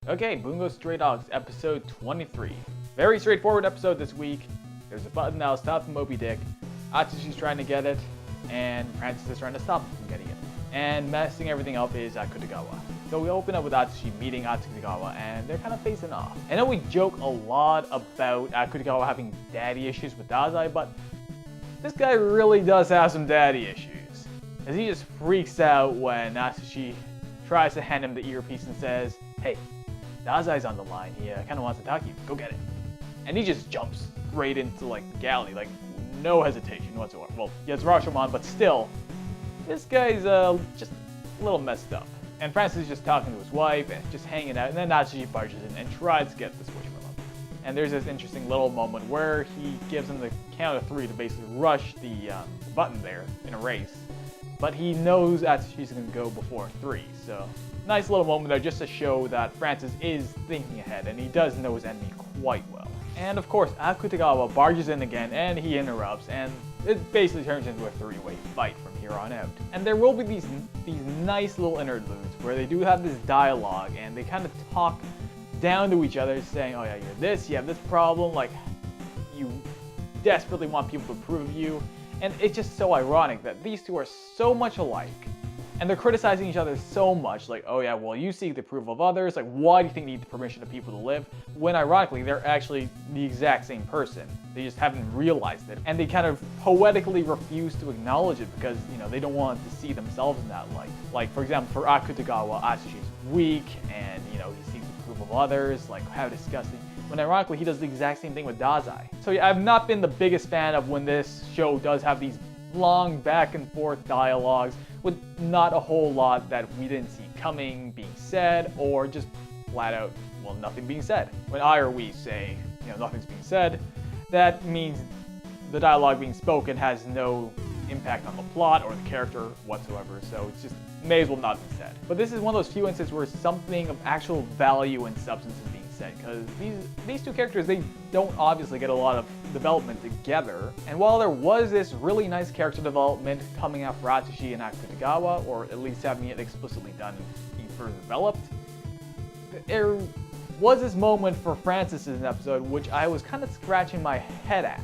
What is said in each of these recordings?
Okay, Bungo Stray Dogs, episode 23. Very straightforward episode this week. There's a button that'll stop Moby Dick. Atsushi's trying to get it, and Francis is trying to stop him from getting it. And messing everything up is Akutagawa. So we open up with Atsushi meeting Akutagawa, and they're kind of facing off. I know we joke a lot about Akutagawa having daddy issues with Dazai, but this guy really does have some daddy issues. As he just freaks out when Atsushi tries to hand him the earpiece and says, "Hey, Dazai's on the line. He kind of wants to talk to you. Go get it." And he just jumps straight into the galley, no hesitation whatsoever. Well, he has Rashomon, but still, this guy's just a little messed up. And Francis is just talking to his wife and just hanging out, and then Atsushi barges in and tries to get the switch from him. And there's this interesting little moment where he gives him the count of 3 to basically rush the button there in a race. But he knows Atsushi's going to go before 3, so nice little moment there just to show that Francis is thinking ahead, and he does know his enemy quite well. And of course, Akutagawa barges in again, and he interrupts, and it basically turns into a 3-way fight from here on out. And there will be these nice little interludes where they do have this dialogue, and they kind of talk down to each other, saying, "Oh yeah, you're this, you have this problem, you desperately want people to approve of you." And it's just so ironic that these two are so much alike, and they're criticizing each other so much, "Oh yeah, well, you seek the approval of others, why do you think you need the permission of people to live?" When ironically, they're actually the exact same person. They just haven't realized it, and they kind of poetically refuse to acknowledge it because, they don't want to see themselves in that light. For example, for Akutagawa, Atsushi is weak, and, he seeks the approval of others, how disgusting. When ironically, he does the exact same thing with Dazai. So yeah, I've not been the biggest fan of when this show does have these long back and forth dialogues with not a whole lot that we didn't see coming being said, or just flat out, nothing being said. When I or we say, nothing's being said, that means the dialogue being spoken has no impact on the plot or the character whatsoever, so it's just may as well not be said. But this is one of those few instances where something of actual value and substance is being said, because these two characters, they don't obviously get a lot of development together. And while there was this really nice character development coming out for Atsushi and Akutagawa, or at least having it explicitly done and being further developed, there was this moment for Francis in an episode which I was kind of scratching my head at.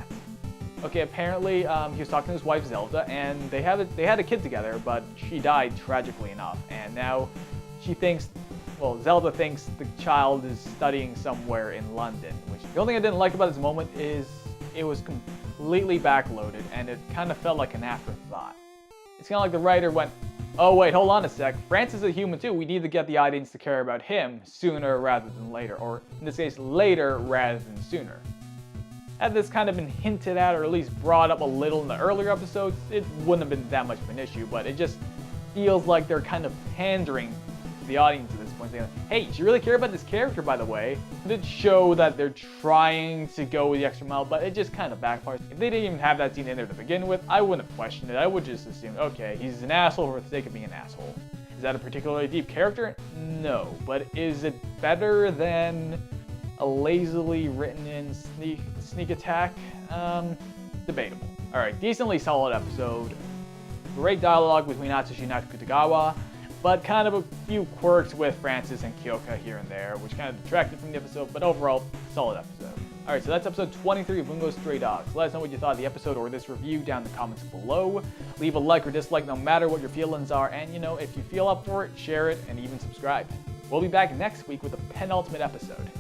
Okay, apparently he was talking to his wife Zelda, and they had a kid together, but she died tragically enough, and now Zelda thinks the child is studying somewhere in London. Which the only thing I didn't like about this moment is it was completely backloaded, and it kind of felt like an afterthought. It's kind of like the writer went, "Oh wait, hold on a sec, Francis is a human too, we need to get the audience to care about him sooner rather than later, or in this case, later rather than sooner." Had this kind of been hinted at, or at least brought up a little in the earlier episodes, it wouldn't have been that much of an issue, but it just feels like they're kind of pandering to the audience at this point, saying, "Hey, do you really care about this character, by the way?" It did show that they're trying to go the extra mile, but it just kind of backfires. If they didn't even have that scene in there to begin with, I wouldn't have questioned it. I would just assume, okay, he's an asshole for the sake of being an asshole. Is that a particularly deep character? No, but is it better than a lazily written in sneak attack? Debatable. Alright, decently solid episode. Great dialogue between Atsushi and Akutagawa, but kind of a few quirks with Francis and Kyoka here and there, which kind of detracted from the episode, but overall, solid episode. Alright, so that's episode 23 of Bungo Stray Dogs. Let us know what you thought of the episode or this review down in the comments below. Leave a like or dislike no matter what your feelings are, and if you feel up for it, share it, and even subscribe. We'll be back next week with the penultimate episode.